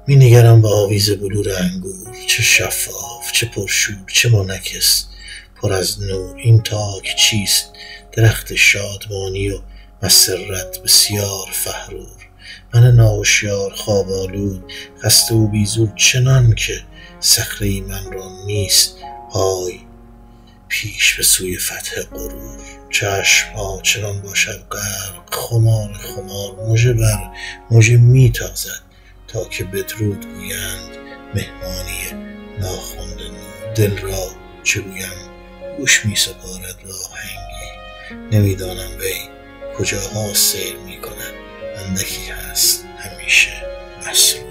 می نگرم به آویز بلور انگور، چه شفاف، چه پرشور، چه منعکس، پر از نور. این تاک چیست؟ درخت شادمانی و مسرت بسیار فحرور. من ناهشیار خواب آلود، خسته و بیزور، چنان که صخره من را نیست پای پیش به سوی فتح غرور. چشم‌ها چنان باشد غرق، خمار مژه بر مژه می تازد تا که بدرود گویند مهمانی ناخوانده نور. دل را چه گویم گوش می سپارد به آهنگی، نمیدانم وی کجاها سیر می کند، اندکی هست همیشه مسرور.